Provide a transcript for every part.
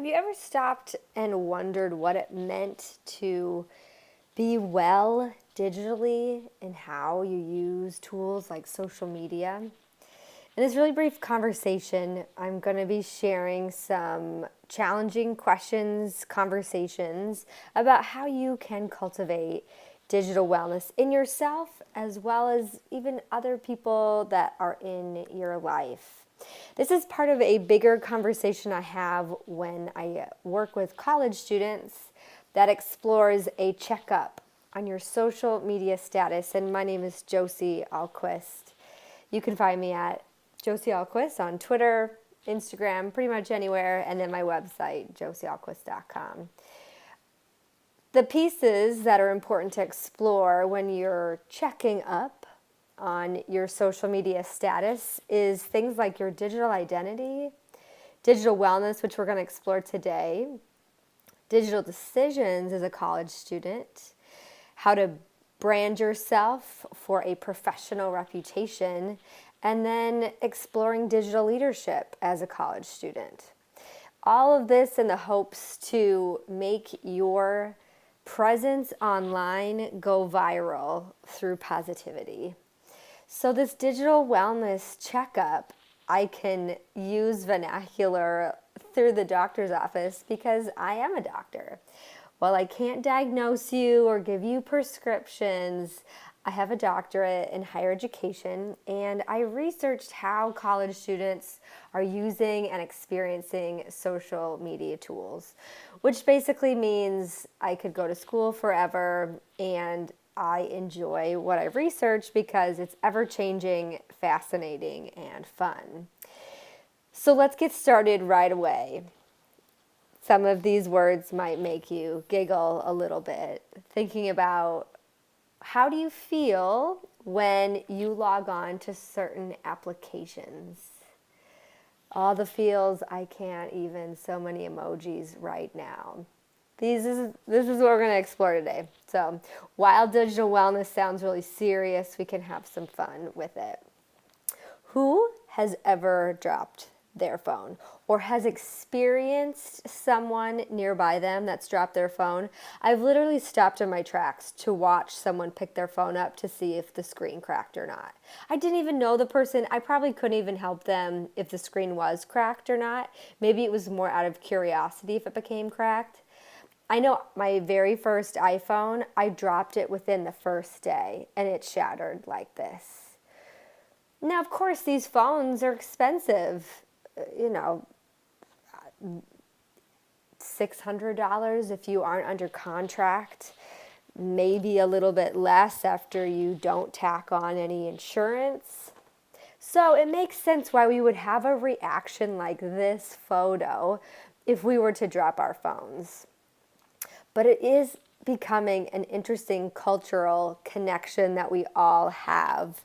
Have you ever stopped and wondered what it meant to be well digitally and how you use tools like social media? In this really brief conversation, I'm going to be sharing some challenging questions, conversations about how you can cultivate digital wellness in yourself as well as even other people that are in your life. This is part of a bigger conversation I have when I work with college students that explores a checkup on your social media status. And my name is Josie Alquist. You can find me at Josie Alquist on Twitter, Instagram, pretty much anywhere, and then my website, josiealquist.com. The pieces that are important to explore when you're checking up on your social media status is things like your digital identity, digital wellness, which we're going to explore today, digital decisions as a college student, how to brand yourself for a professional reputation, and then exploring digital leadership as a college student. All of this in the hopes to make your presence online go viral through positivity. So this digital wellness checkup, I can use vernacular through the doctor's office because I am a doctor. While I can't diagnose you or give you prescriptions, I have a doctorate in higher education, and I researched how college students are using and experiencing social media tools, which basically means I could go to school forever, and I enjoy what I research because it's ever-changing, fascinating, and fun. So let's get started right away. Some of these words might make you giggle a little bit, thinking about how do you feel when you log on to certain applications? All the feels, I can't even, so many emojis right now. This is what we're going to explore today. So while digital wellness sounds really serious, we can have some fun with it. Who has ever dropped their phone or has experienced someone nearby them that's dropped their phone? I've literally stopped in my tracks to watch someone pick their phone up to see if the screen cracked or not. I didn't even know the person. I probably couldn't even help them if the screen was cracked or not. Maybe it was more out of curiosity if it became cracked. I know my very first iPhone, I dropped it within the first day and it shattered like this. Now, of course, these phones are expensive. $600 if you aren't under contract, maybe a little bit less after you don't tack on any insurance. So it makes sense why we would have a reaction like this photo if we were to drop our phones. But it is becoming an interesting cultural connection that we all have.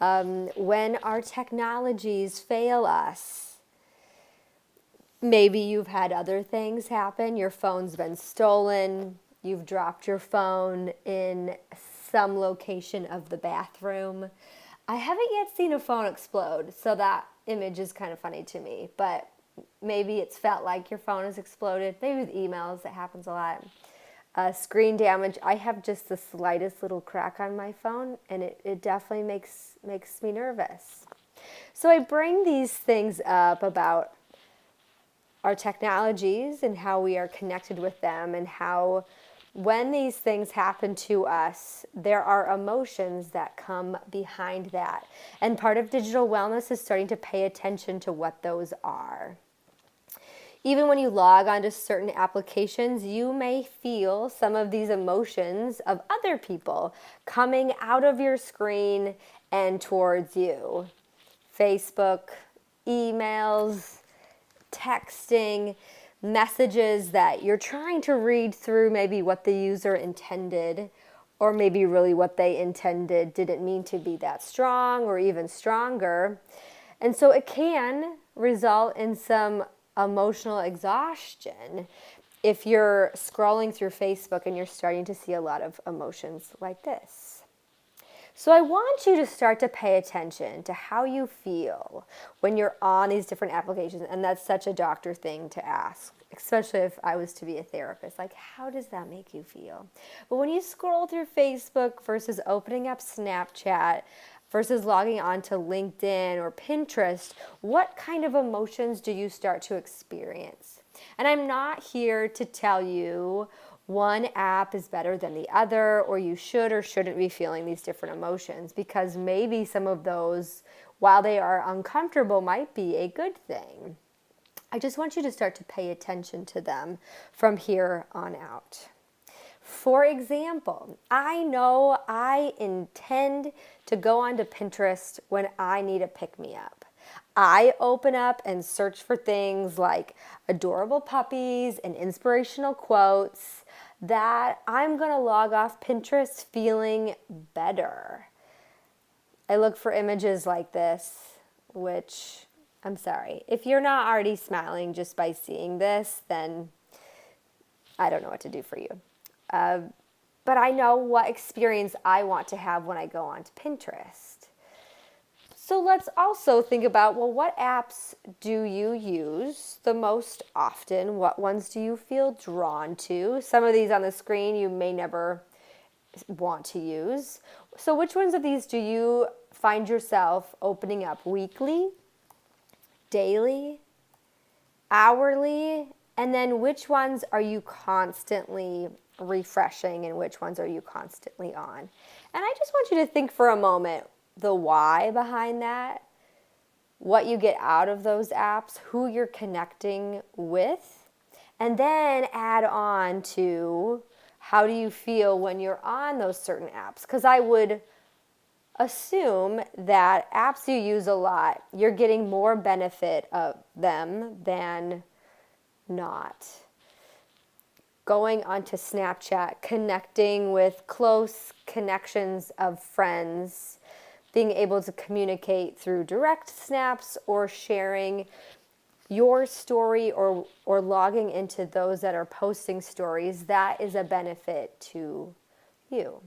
When our technologies fail us, maybe you've had other things happen. Your phone's been stolen. You've dropped your phone in some location of the bathroom. I haven't yet seen a phone explode, so that image is kind of funny to me. But maybe it's felt like your phone has exploded. Maybe with emails, that happens a lot. Screen damage. I have just the slightest little crack on my phone, and it definitely makes me nervous. So I bring these things up about our technologies and how we are connected with them, and how when these things happen to us, there are emotions that come behind that. And part of digital wellness is starting to pay attention to what those are. Even when you log onto certain applications, you may feel some of these emotions of other people coming out of your screen and towards you. Facebook, emails, texting, messages that you're trying to read through maybe what the user intended, or maybe really what they intended didn't mean to be that strong or even stronger. And so it can result in some emotional exhaustion if you're scrolling through Facebook and you're starting to see a lot of emotions like this. So I want you to start to pay attention to how you feel when you're on these different applications. And that's such a doctor thing to ask, especially if I was to be a therapist. Like, how does that make you feel? But when you scroll through Facebook versus opening up Snapchat versus logging on to LinkedIn or Pinterest, what kind of emotions do you start to experience? And I'm not here to tell you one app is better than the other, or you should or shouldn't be feeling these different emotions, because maybe some of those, while they are uncomfortable, might be a good thing. I just want you to start to pay attention to them from here on out. For example, I know I intend to go onto Pinterest when I need a pick-me-up. I open up and search for things like adorable puppies and inspirational quotes that I'm going to log off Pinterest feeling better. I look for images like this, which, I'm sorry, if you're not already smiling just by seeing this, then I don't know what to do for you. But I know what experience I want to have when I go onto Pinterest. So let's also think about, well, what apps do you use the most often? What ones do you feel drawn to? Some of these on the screen you may never want to use. So which ones of these do you find yourself opening up weekly, daily, hourly? And then which ones are you constantly refreshing and which ones are you constantly on? And I just want you to think for a moment the why behind that, what you get out of those apps, who you're connecting with, and then add on to how do you feel when you're on those certain apps. Because I would assume that apps you use a lot, you're getting more benefit of them than not. Going onto Snapchat, connecting with close connections of friends, being able to communicate through direct snaps or sharing your story or logging into those that are posting stories, that is a benefit to you.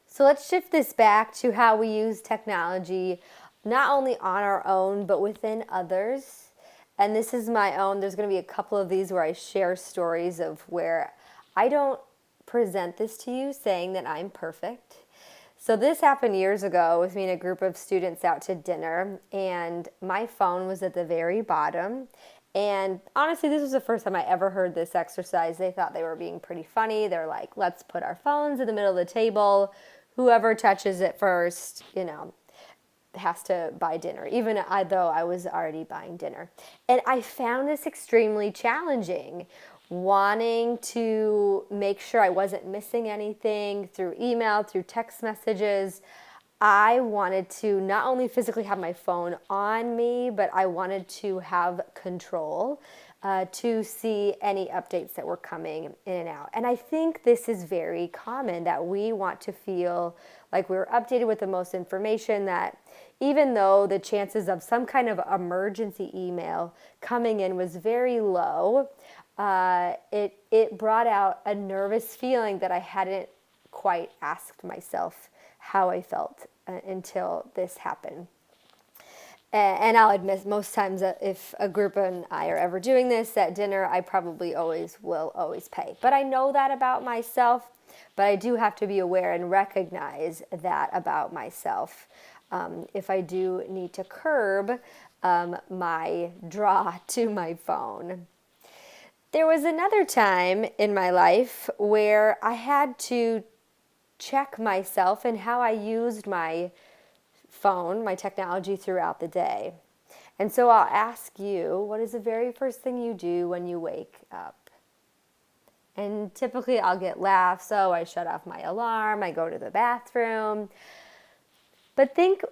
So let's shift this back to how we use technology, not only on our own, but within others. And this is my own. There's going to be a couple of these where I share stories of where I don't present this to you saying that I'm perfect. So this happened years ago with me and a group of students out to dinner, and my phone was at the very bottom. And honestly, this was the first time I ever heard this exercise. They thought they were being pretty funny. They're like, let's put our phones in the middle of the table. Whoever touches it first, has to buy dinner, even though I was already buying dinner. And I found this extremely challenging, wanting to make sure I wasn't missing anything through email, through text messages. I wanted to not only physically have my phone on me, but I wanted to have control to see any updates that were coming in and out. And I think this is very common, that we want to feel like we're updated with the most information, that even though the chances of some kind of emergency email coming in was very low, it brought out a nervous feeling that I hadn't quite asked myself how I felt until this happened. And I'll admit, most times if a group and I are ever doing this at dinner, I probably will always pay. But I know that about myself, but I do have to be aware and recognize that about myself. If I do need to curb my draw to my phone. There was another time in my life where I had to check myself and how I used my phone, my technology throughout the day. And so I'll ask you, what is the very first thing you do when you wake up? And typically I'll get laughs. So I shut off my alarm, I go to the bathroom. But think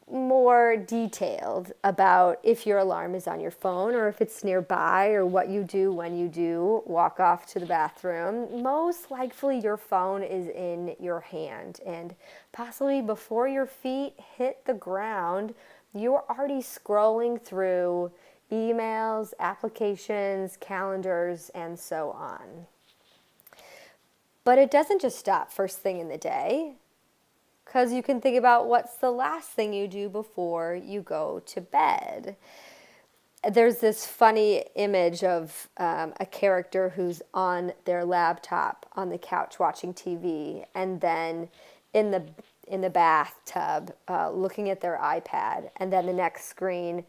more detailed about if your alarm is on your phone or if it's nearby, or what you do when you do walk off to the bathroom. Most likely your phone is in your hand, and possibly before your feet hit the ground, you're already scrolling through emails, applications, calendars, and so on. But it doesn't just stop first thing in the day. because you can think about what's the last thing you do before you go to bed. There's this funny image of a character who's on their laptop on the couch watching TV, and then in the bathtub looking at their iPad, and then the next screen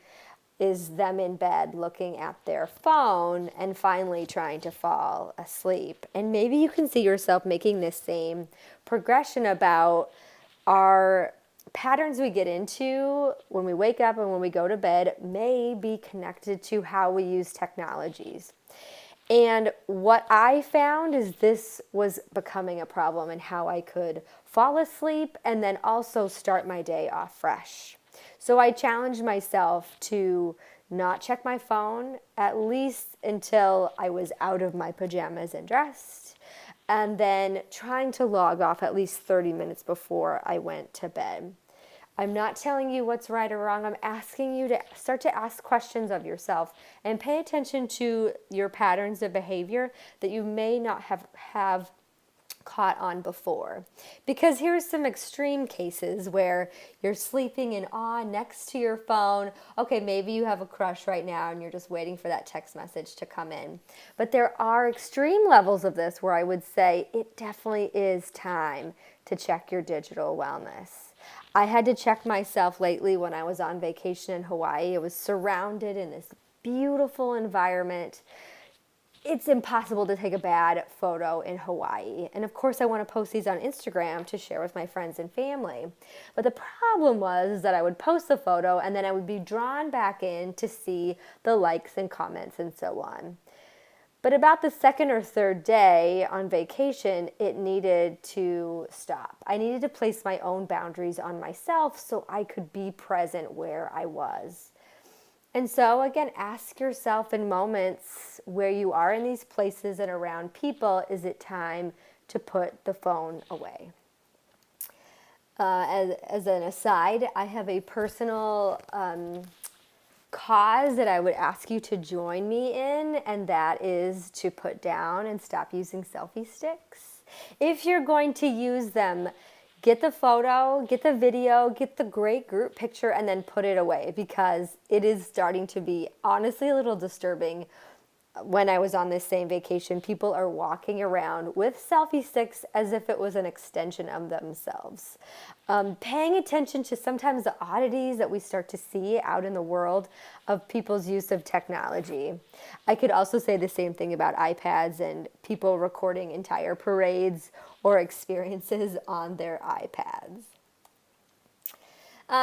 is them in bed looking at their phone and finally trying to fall asleep. And maybe you can see yourself making this same progression about our patterns we get into when we wake up and when we go to bed may be connected to how we use technologies. And what I found is this was becoming a problem in how I could fall asleep and then also start my day off fresh. So I challenged myself to not check my phone at least until I was out of my pajamas and dressed, and then trying to log off at least 30 minutes before I went to bed. I'm not telling you what's right or wrong. I'm asking you to start to ask questions of yourself and pay attention to your patterns of behavior that you may not have caught on before. Because here's some extreme cases where you're sleeping in awe next to your phone. Okay, maybe you have a crush right now and you're just waiting for that text message to come in. But there are extreme levels of this where I would say it definitely is time to check your digital wellness. I had to check myself lately when I was on vacation in Hawaii. I was surrounded in this beautiful environment. It's impossible to take a bad photo in Hawaii. And of course, I want to post these on Instagram to share with my friends and family. But the problem was that I would post the photo and then I would be drawn back in to see the likes and comments and so on. But about the second or third day on vacation, it needed to stop. I needed to place my own boundaries on myself so I could be present where I was. And so, again, ask yourself in moments where you are in these places and around people, is it time to put the phone away? As an aside, I have a personal cause that I would ask you to join me in, and that is to put down and stop using selfie sticks. If you're going to use them, get the photo, get the video, get the great group picture, and then put it away, because it is starting to be honestly a little disturbing. When I was on this same vacation, people are walking around with selfie sticks as if it was an extension of themselves. Paying attention to sometimes the oddities that we start to see out in the world of people's use of technology. I could also say the same thing about iPads and people recording entire parades or experiences on their iPads.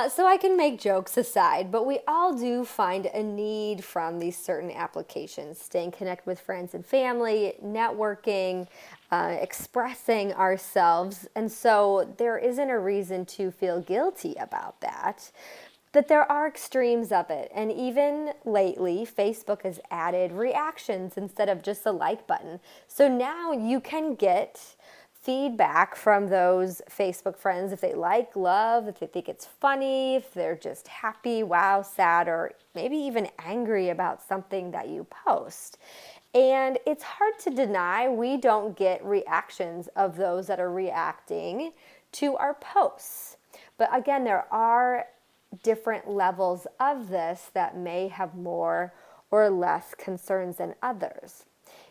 So I can make jokes aside, but we all do find a need from these certain applications, staying connected with friends and family, networking, expressing ourselves. And so there isn't a reason to feel guilty about that. But there are extremes of it. And even lately, Facebook has added reactions instead of just a like button. So now you can get feedback from those Facebook friends if they like, love, if they think it's funny, if they're just happy, wow, sad, or maybe even angry about something that you post. And it's hard to deny we don't get reactions of those that are reacting to our posts. But again, there are different levels of this that may have more or less concerns than others.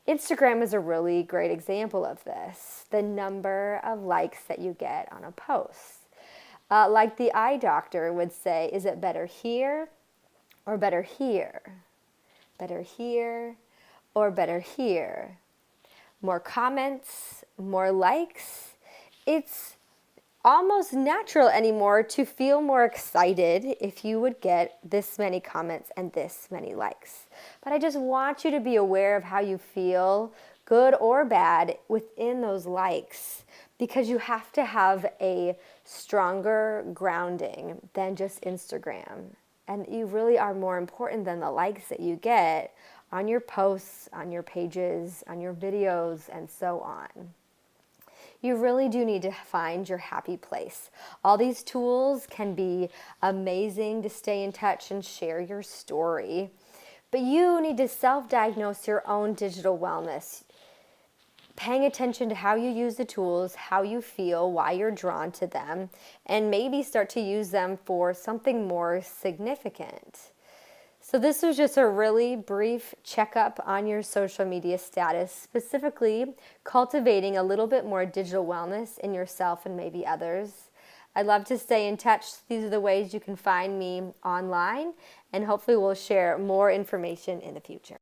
Instagram is a really great example of this, the number of likes that you get on a post. Like the eye doctor would say, is it better here or better here? Better here or better here? More comments, more likes. It's almost natural anymore to feel more excited if you would get this many comments and this many likes. But I just want you to be aware of how you feel, good or bad, within those likes, because you have to have a stronger grounding than just Instagram. And you really are more important than the likes that you get on your posts, on your pages, on your videos, and so on. You really do need to find your happy place. All these tools can be amazing to stay in touch and share your story, but you need to self-diagnose your own digital wellness. paying attention to how you use the tools, how you feel, why you're drawn to them, and maybe start to use them for something more significant. So this was just a really brief checkup on your social media status, specifically cultivating a little bit more digital wellness in yourself and maybe others. I'd love to stay in touch. These are the ways you can find me online, and hopefully we'll share more information in the future.